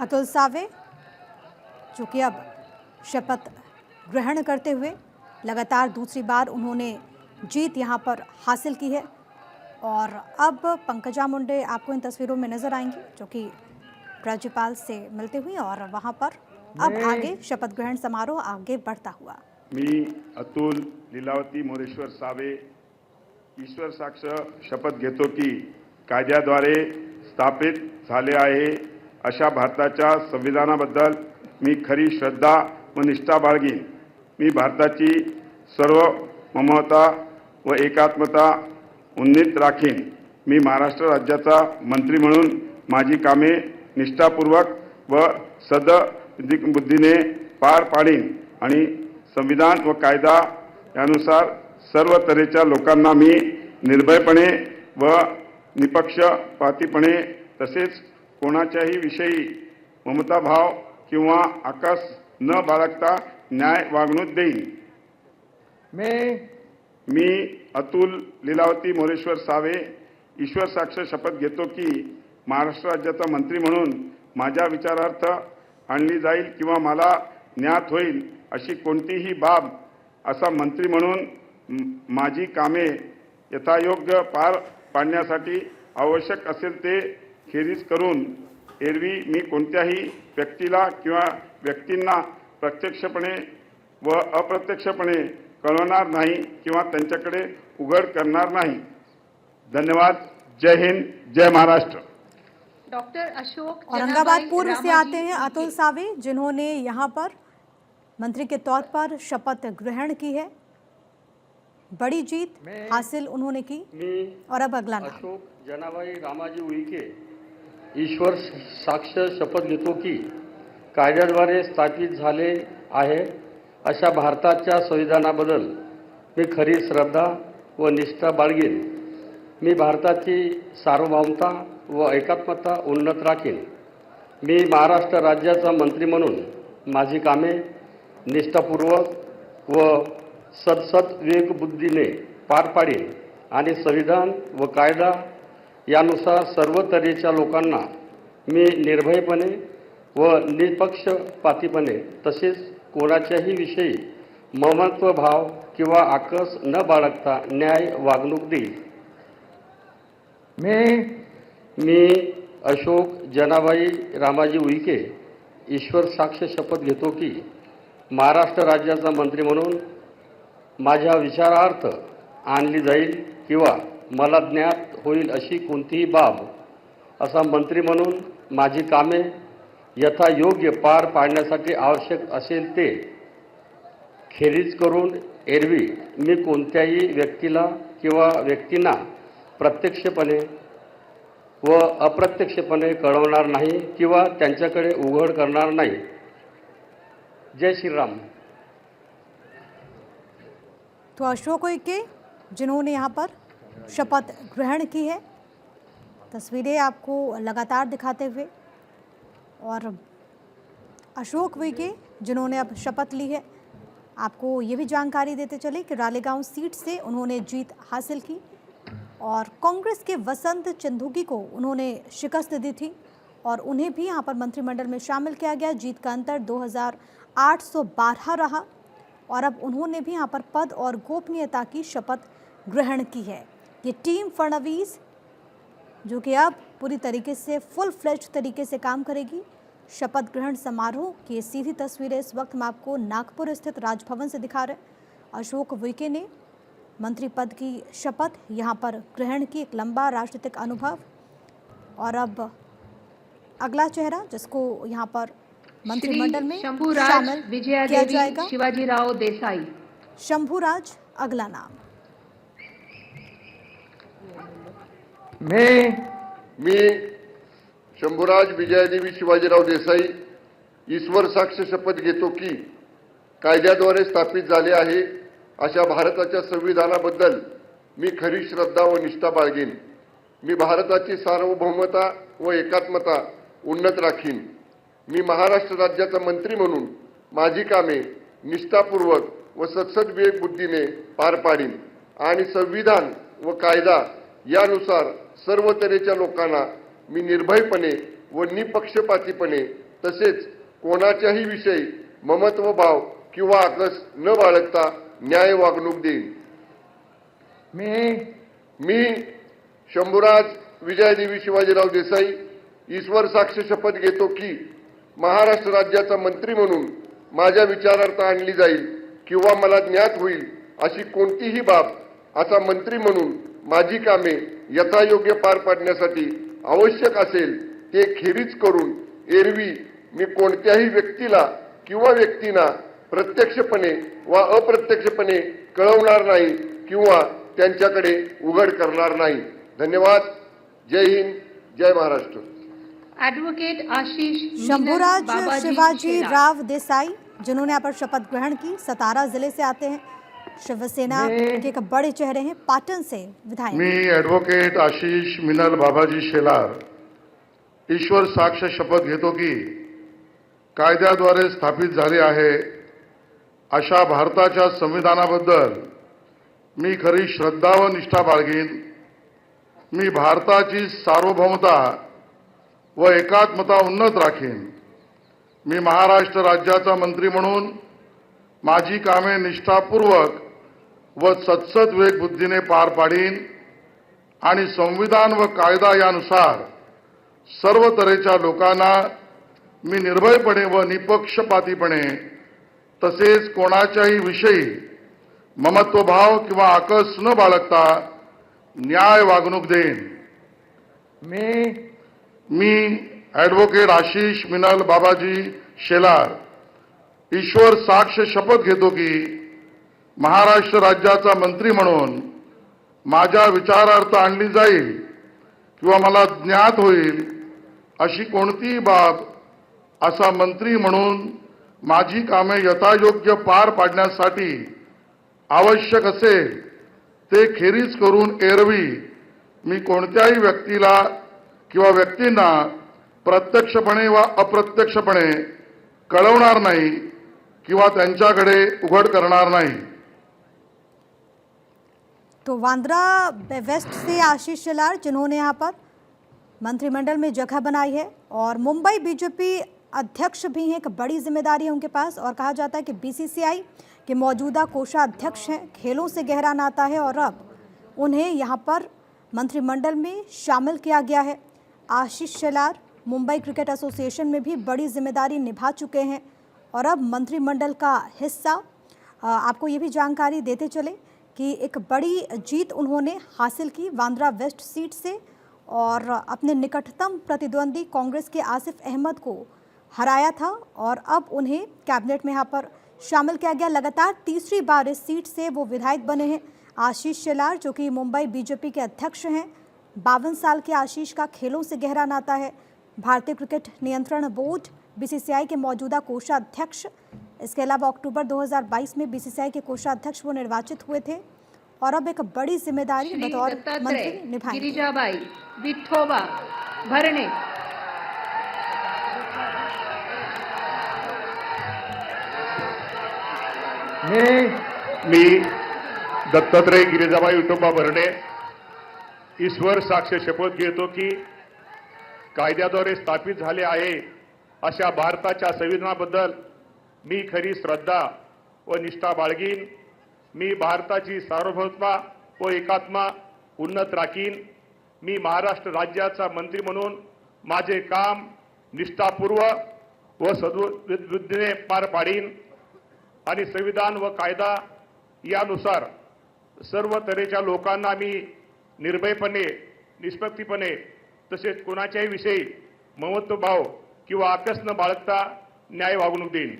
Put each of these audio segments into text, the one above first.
अतुल सावे जो कि अब शपथ ग्रहण करते हुए लगातार दूसरी बार उन्होंने जीत यहां पर हासिल की है। और अब पंकजा मुंडे आपको इन तस्वीरों में नजर आएंगी जो कि राज्यपाल से मिलते हुए और वहां पर अब आगे शपथ ग्रहण समारोह आगे बढ़ता हुआ। मी अतुल लीलावती मोरेश्वर सावे ईश्वर साक्ष शपथ घेतो की कायद्याद्वारे स्थापित झाले आहे अशा भारताच्या संविधानाबद्दल मी खरी श्रद्धा व निष्ठा बाळगीन। मी भारताची सार्वभौमता व एकात्मता उन्नीत राखीन। मी महाराष्ट्र राज्याचा मंत्री म्हणून माझी कामे निष्ठापूर्वक व सद्बुद्धीने पार पाडीन आणि संविधान व कायदा यानुसार सर्व तऱ्हेच्या लोकांना मी निर्भयपणे व निपक्षपातीपणे तसेच कोणाच्याही विषयी ममताभाव किंवा आकस न बाळगता न्याय वागणूक देईन। मी अतुल लीलावती मोरेश्वर सावे ईश्वर साक्ष शपथ घेतो की महाराष्ट्र राज्याचा मंत्री म्हणून माझ्या विचारार्थ आणली जाईल किंवा मला ज्ञात होईल अशी कोणतीही बाब असा मंत्री म्हणून माझी कामे यथायोग्य पार पाडण्यासाठी आवश्यक असेल ते खेरीज करून एरवी मी कोणत्याही व्यक्तीला किंवा व्यक्तींना प्रत्यक्षपणे व अप्रत्यक्षपणे कळवणार नाही किंवा त्यांच्याकडे उघड करणार नहीं। धन्यवाद। जय हिंद, जय महाराष्ट्र। डॉक्टर अशोक औरंगाबाद पूर्व से आते हैं अतुल सावे जिन्होंने यहां पर मंत्री के तौर पर शपथ ग्रहण की है। बड़ी जीत हासिल उन्होंने की। और अब अगला नाम अशोक जनाबाई रामाजी उईके ईश्वर साक्ष शपथ घेतो की कायद्याद्वारे स्थापित झाले आहे अशा भारताच्या संविधानाबद्दल मी खरी श्रद्धा व निष्ठा बाळगीन। मी भारताची सार्वभौमता व एकात्मता उन्नत राखीन। मी महाराष्ट्र राज्याचा मंत्री म्हणून माझी कामे निष्ठापूर्वक व सद्विवेकबुद्धीने पार पाडीन आणि संविधान व कायदा यानुसार सर्व तऱ्हेच्या लोकांना मी निर्भयपणे व निपक्षपातीपणे तसेच कोणाच्याही विषयी ममत्वभाव किंवा आकस न बाळगता न्याय वागणूक देईल। मी अशोक जनाबाई रामाजी उईके ईश्वर साक्ष शपथ घेतो की महाराष्ट्र राज्याचा मंत्री म्हणून माझ्या विचारार्थ आणली जाईल किंवा मला ज्ञात होईल अशी कोणतीही बाब असा मंत्री म्हणून माझी कामे यथायोग्य पार पाडण्यासाठी आवश्यक असेल ते खेरीज करून एरवी मी कोणत्याही व्यक्तीला किंवा व्यक्तींना प्रत्यक्षपणे व अप्रत्यक्षपणे कळवणार नाही किंवा त्यांच्याकडे उघड करणार नाही। जय श्री राम। तो अशोक उईके जिन्होंने यहाँ पर शपथ ग्रहण की है, तस्वीरें आपको लगातार दिखाते हुए। और अशोक उईके जिन्होंने अब शपथ ली है, आपको ये भी जानकारी देते चले कि रालेगांव सीट से उन्होंने जीत हासिल की और कांग्रेस के वसंत चंदूगी को उन्होंने शिकस्त दी थी और उन्हें भी यहाँ पर मंत्रिमंडल में शामिल किया गया। जीत का अंतर 2812 रहा और अब उन्होंने भी यहाँ पर पद और गोपनीयता की शपथ ग्रहण की है। ये टीम फडणवीस जो कि अब पूरी तरीके से फुल फ्लेज तरीके से काम करेगी। शपथ ग्रहण समारोह की ये सीधी तस्वीरें इस वक्त हम आपको नागपुर स्थित राजभवन से दिखा रहे हैं। अशोक उईके ने मंत्री पद की शपथ यहाँ पर ग्रहण की, एक लंबा राजनीतिक अनुभव। और अब अगला चेहरा जिसको यहाँ पर मंत्रिमंडल में शामिल किया जाएगा, शिवाजीराव देसाई। शंभूराज अगला नाम। मी शंभूराज विजयादेवी शिवाजीराव देसाई ईश्वर साक्ष शपथ घेतो की कायद्याद्वारे स्थापित झाले आहे अशा भारताच्या संविधानाबद्दल मी खरी श्रद्धा व निष्ठा बाळगीन। मी भारताची सार्वभौमता व एकात्मता उन्नत राखीन। मी महाराष्ट्र राज्याचा मंत्री म्हणून माझी कामे निष्ठापूर्वक व सद्विवेकबुद्धीने पार पाडीन आणि संविधान व कायदा यानुसार सर्व तऱ्हेच्या लोकांना मी निर्भयपणे व निपक्षपातीपणे तसेच कोणाच्याही विषयी ममत्वभाव किंवा आकस न बाळगता न्याय वागणूक देईन. मी शंभूराज विजयदेवी शिवाजीराव देसाई ईश्वर साक्ष शपथ घेतो की महाराष्ट्र राज्याचा मंत्री म्हणून माझ्या विचारार्थ आणली जाईल किंवा मला ज्ञात होईल अशी कोणतीही बाब असा मंत्री म्हणून माझी कामे यथायोग्य पार पाडण्यासाठी आवश्यक असेल ते खेरीज करून एरवी मी कोणत्याही व्यक्तीला किंवा व्यक्तींना प्रत्यक्षपणे वा अप्रत्यक्षपणे कळवणार नाही किंवा त्यांच्याकडे उघड करणार नाही. धन्यवाद. जय हिंद, जय महाराष्ट्र. एडवोकेट आशीष मीनल शंभूराज बाबाजी शिवाजी शेलार। राव देसाई जिन्होंने यहाँ पर शपथ ग्रहण की, सतारा जिले से आते हैं, शिवसेना के एक बड़े चेहरे हैं, पाटन से विधायक। मी ॲडव्होकेट आशिष मिनल बाबाजी शेलार ईश्वर साक्ष शपथ घेतो की कायद्याद्वारे स्थापित झाले आहे अशा भारताच्या संविधानाबद्दल मी खरी श्रद्धा व निष्ठा बाळगीन. मी भारताची सार्वभौमता व एकात्मता उन्नत राखीन. मी महाराष्ट्र राज्याचा मंत्री म्हणून माझी कामे निष्ठापूर्वक व सत्सद विवेक बुद्धीने पार पाडीन आणि संविधान व कायदा यानुसार सर्व तऱ्हेच्या लोकांना मी निर्भयपणे व निपक्षपातीपणे तसेच कोणाच्याही विषयी ममत्वभाव किंवा आकस न बाळगता न्याय वागणूक देईन. मी ॲडव्होकेट आशिष मिनल बाबाजी शेलार ईश्वर साक्ष शपथ घेतो की महाराष्ट्र राज्याचा मंत्री म्हणून माझ्या विचारार्थ आणली जाईल किंवा मला ज्ञात होईल अशी कोणतीही बाब असा मंत्री म्हणून माझी कामे यथायोग्य पार पाडण्यासाठी आवश्यक असेल ते खेरीज करून एरवी मी कोणत्याही व्यक्तीला किंवा व्यक्तींना प्रत्यक्षपणे व अप्रत्यक्षपणे कळवणार नाही किंवा त्यांच्याकडे उघड करणार नाही. तो वांद्रा वेस्ट से आशीष शेलार जिन्होंने यहाँ पर मंत्रिमंडल में जगह बनाई है और मुंबई बीजेपी अध्यक्ष भी हैं, एक बड़ी जिम्मेदारी है उनके पास और कहा जाता है कि बीसीसीआई के मौजूदा कोषाध्यक्ष हैं, खेलों से गहरा नाता है और अब उन्हें यहाँ पर मंत्रिमंडल में शामिल किया गया है. आशीष शेलार मुंबई क्रिकेट एसोसिएशन में भी बड़ी जिम्मेदारी निभा चुके हैं और अब मंत्रिमंडल का हिस्सा. आपको ये भी जानकारी देते चले कि एक बड़ी जीत उन्होंने हासिल की बांद्रा वेस्ट सीट से और अपने निकटतम प्रतिद्वंदी कांग्रेस के आसिफ अहमद को हराया था और अब उन्हें कैबिनेट में यहाँ पर शामिल किया गया. लगातार तीसरी बार इस सीट से वो विधायक बने हैं आशीष शेलार, जो कि मुंबई बीजेपी के अध्यक्ष हैं. 52 साल के आशीष का खेलों से गहरा नाता है. भारतीय क्रिकेट नियंत्रण बोर्ड बीसीसीआई के मौजूदा कोषाध्यक्ष, इसके अलावा अक्टूबर 2022 में बीसीसीआई के कोषाध्यक्ष वो निर्वाचित हुए थे और अब एक बड़ी जिम्मेदारी श्री बतौर दत्तात्रेय मंत्री निभाएंगे. गिरिजाबाई विठोबा भरणे। मी दत्तात्रय गिरिजाबाई विठोबा भरणे ईश्वर साक्ष शपथ घेतो की कायद्याद्वारे स्थापित झाले आहे अशा भारताच्या संविधानाबद्दल मी खरी श्रद्धा व निष्ठा बाळगीन. मी भारताची सार्वभौमता व एकात्मा उन्नत राखीन. मी महाराष्ट्र राज्याचा मंत्री म्हणून माझे काम निष्ठापूर्वक व सद्बुद्धीने पार पाडीन आणि संविधान व कायदा यानुसार सर्व तऱ्हेच्या लोकांना मी निर्भयपणे निष्पक्षपणे तसेच कोणाच्याही विषयी ममत्वभाव किंवा आकस न बाळगता न्याय वागणूक देईन.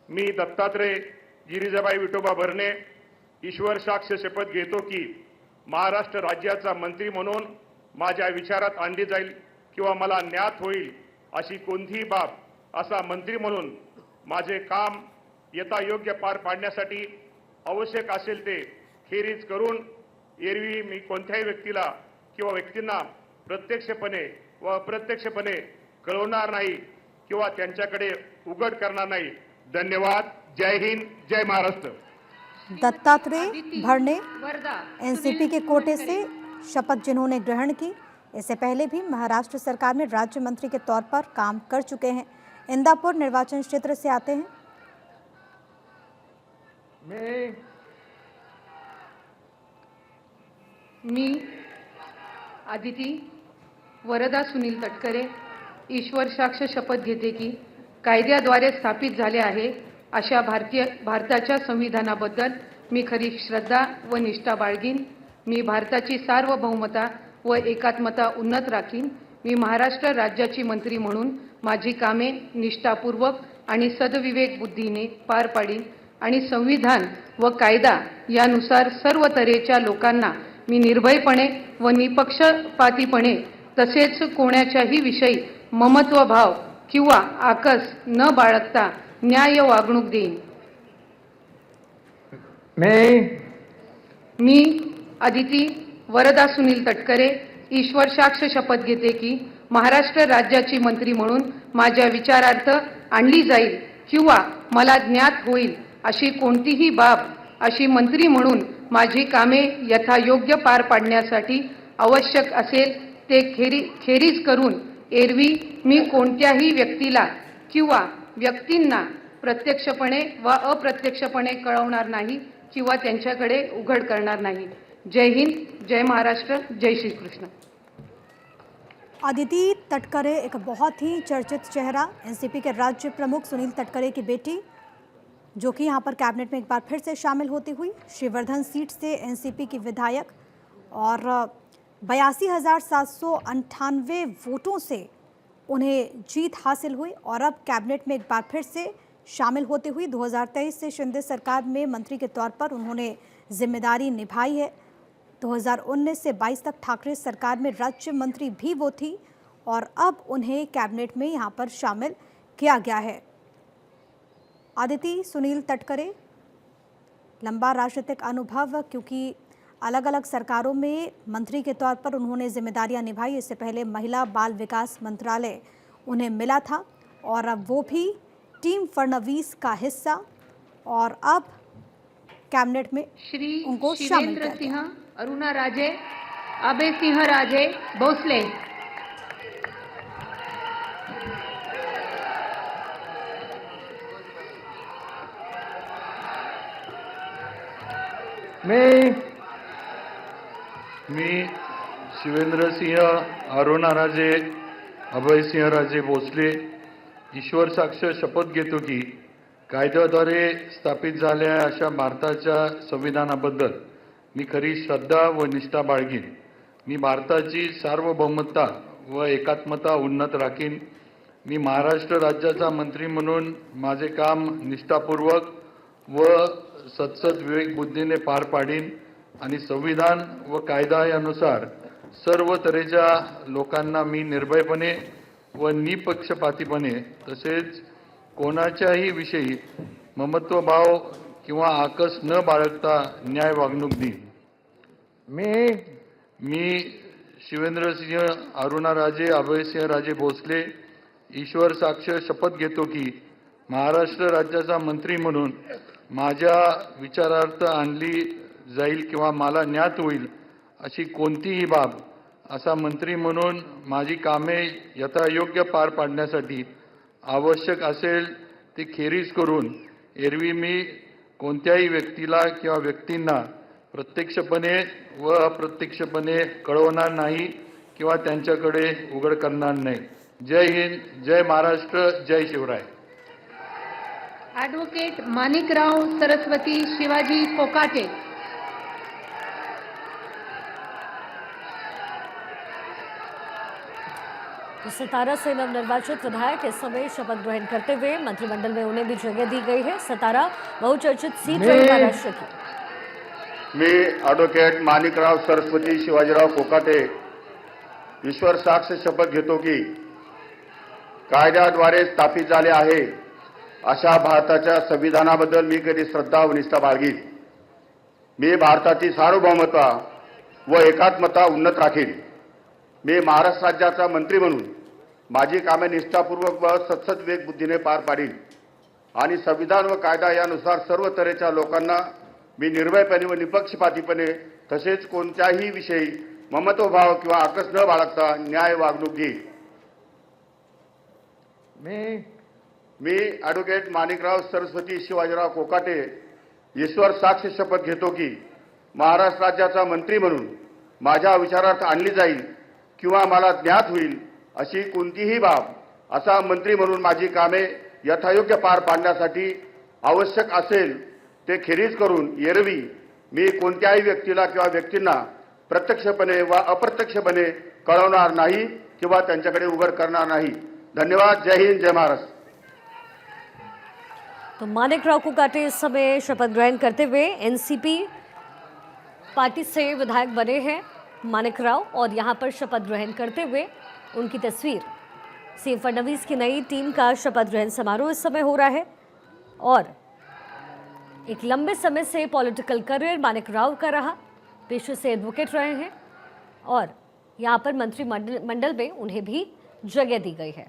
मी दत्तात्रय गिरिजाबाई विठोबा भरणे ईश्वर साक्ष शपथ घेतो की महाराष्ट्र राज्याचा मंत्री म्हणून माझ्या विचारात आणली जाईल किंवा मला ज्ञात होईल अशी कोणतीही बाब असा मंत्री म्हणून माझे काम यथायोग्य पार पाडण्यासाठी आवश्यक असेल ते खेरीज करून एरवी मी कोणत्याही व्यक्तीला किंवा व्यक्तींना प्रत्यक्षपणे व अप्रत्यक्षपणे कळवणार नाही किंवा त्यांच्याकडे उघड करणार नाही. धन्यवाद. जय हिंद, जय महाराष्ट्र. दत्तात्रेय भरणे वर्धा एनसीपी के कोटे से शपथ जिन्होंने ग्रहण की इससे पहले भी महाराष्ट्र सरकार में राज्य मंत्री के तौर पर काम कर चुके हैं। इंदापुर निर्वाचन क्षेत्र से आते हैं। मी आदिती वरदा सुनील तटकरे ईश्वर साक्ष शपथ घेते की कायद्याद्वारे स्थापित झाले आहे अशा भारताच्या संविधानाबद्दल मी खरी श्रद्धा व निष्ठा बाळगीन। मी भारताची सार्वभौमता व एकात्मता उन्नत राखीन। मी महाराष्ट्र राज्याची मंत्री म्हणून माझी कामे निष्ठापूर्वक आणि सद्विवेक बुद्धीने पार पाडीन आणि संविधान व कायदा यानुसार सर्व तऱ्हेच्या लोकांना मी निर्भयपणे व निपक्षपातीपणे तसेच कोणाच्याही विषयी ममत्व भाव किंवा आकस न बाळगता न्याय वागणूक देईन। मी आदिती वरदा सुनील तटकरे ईश्वर साक्ष शपथ घेते की महाराष्ट्र राज्याची मंत्री म्हणून माझ्या विचारार्थ आणली जाईल किंवा मला ज्ञात होईल अशी कोणतीही बाब अशी मंत्री म्हणून माझी कामे यथायोग्य पार पाडण्यासाठी आवश्यक असेल ते खेरीज करून एरवी मी कोणत्याही व्यक्तीला किंवा व्यक्तींना प्रत्यक्षपणे व अप्रत्यक्षपणे कळवणार नाही किंवा त्यांच्याकडे उघड करणार नाही। जय हिंद, जय महाराष्ट्र, जय श्री कृष्ण। अदिति तटकरे एक बहुत ही चर्चित चेहरा, एनसीपी के राज्य प्रमुख सुनील तटकरे की बेटी, जो कि यहाँ पर कैबिनेट में एक बार फिर से शामिल होती हुई। श्रीवर्धन सीट से एनसीपी की विधायक और 82,798 वोटों से उन्हें जीत हासिल हुई और अब कैबिनेट में एक बार फिर से शामिल होते हुई 2023 से शिंदे सरकार में मंत्री के तौर पर उन्होंने जिम्मेदारी निभाई है। 2019 से 22 तक ठाकरे सरकार में राज्य मंत्री भी वो थी और अब उन्हें कैबिनेट में यहाँ पर शामिल किया गया है। अदिति सुनील तटकरे, लंबा राजनीतिक अनुभव, क्योंकि अलग अलग सरकारों में मंत्री के तौर पर उन्होंने जिम्मेदारियां निभाई। इससे पहले महिला बाल विकास मंत्रालय उन्हें मिला था और अब वो भी टीम फडणवीस का हिस्सा, और अब कैबिनेट में श्री उनको शामिल शिवेंद्र किया सिंह, गया। अरुणा राजे, अभय सिंह राजे भोसले। मी शिवेंद्र सिंह, अरुणा राजे, अभय सिंह राजे भोसले ईश्वर साक्ष शपथ घेतो की कायद्याद्वारे स्थापित झालेल्या अशा भारताच्या संविधानाबद्दल मी खरी श्रद्धा व निष्ठा बाळगीन। मी भारताची सार्वभौमता व एकात्मता उन्नत राखीन। मी महाराष्ट्र राज्याचा मंत्री म्हणून माझे काम निष्ठापूर्वक व सत्सद विवेक बुद्धीने पार पाडीन आणि संविधान व कायदा यानुसार सर्व तऱ्हेच्या लोकांना मी निर्भयपणे व निपक्षपातीपणे तसेच कोणाच्याही विषयी ममत्वभाव किंवा आकस न बाळगता न्याय वागणूक देईन। मी शिवेंद्र सिंह, अरुणा राजे, अभय सिंह राजे भोसले ईश्वर साक्ष शपथ घेतो की महाराष्ट्र राज्याचा मंत्री म्हणून माझ्या विचारार्थ आणली जाईल किंवा मला ज्ञात होईल अशी कोणतीही बाब असा मंत्री म्हणून माझी कामे यथायोग्य पार पाडण्यासाठी आवश्यक असेल ती खेरीज करून एरवी मी कोणत्याही व्यक्तीला किंवा व्यक्तींना प्रत्यक्षपणे व अप्रत्यक्षपणे कळवणार नाही किंवा त्यांच्याकडे उघड करणार नाही। जय हिंद, जय महाराष्ट्र, जय शिवराय। ॲडव्होकेट माणिकराव सरस्वती शिवाजी कोकाटे। सतारा से नवनिर्वाचित विधायक इस समय शपथ ग्रहण करते हुए मंत्रिमंडल में उन्हें भी जगह दी गई है। सतारा बहुचर्चित सीट रही महाराष्ट्र की। मी ॲडव्होकेट माणिकराव सरस्वती शिवाजीराव कोकाटे ईश्वर साक्ष शपथ घेतो की कायद्याद्वारे स्थापित झाले आहे अशा भारताच्या संविधानाबद्दल मी कधी श्रद्धा व निष्ठा बाळगीन। मी भारताची सार्वभौमता व एकात्मता उन्नत राखीन। मी महाराष्ट्र राज्याचा मंत्री म्हणून माझी कामे निष्ठापूर्वक व सत्सद विवेक बुद्धीने पार पाडीन आणि संविधान व कायदा यानुसार सर्व तऱ्हेच्या लोकांना मी निर्भयपणे व निपक्षपातीपणे तसेच कोणत्याही विषयी ममत्वभाव किंवा आकस न बाळगता न्याय वागणूक घेईल. मी ॲडव्होकेट माणिकराव सरस्वती शिवाजीराव कोकाटे ईश्वर साक्ष शपथ घेतो की महाराष्ट्र राज्याचा मंत्री म्हणून माझ्या विचारार्थ आणली जाईल किंवा मला ज्ञात होईल अशी कोणतीही बाब असा मंत्री म्हणून माझी कामे यथायोग्य पार पाडण्यासाठी आवश्यक असेल ते खेरीज करून एरवी मी कोणत्याही व्यक्तीला किंवा व्यक्तींना प्रत्यक्षपणे वा अप्रत्यक्षपणे कळवणार नाही किंवा त्यांच्याकडे उघड करणार नाही. धन्यवाद. जय हिंद, जय महाराष्ट्र. तो माणिकराव कोकाटे इस समय शपथ ग्रहण करते हुए एनसीपी पार्टी से विधायक बने हैं माणिकराव, और यहाँ पर शपथ ग्रहण करते हुए उनकी तस्वीर सीएम फडणवीस की नई टीम का शपथ ग्रहण समारोह इस समय हो रहा है। और एक लंबे समय से पॉलिटिकल करियर माणिकराव का रहा, पेशे से एडवोकेट रहे हैं और यहाँ पर मंत्रिमंडल में उन्हें भी जगह दी गई है।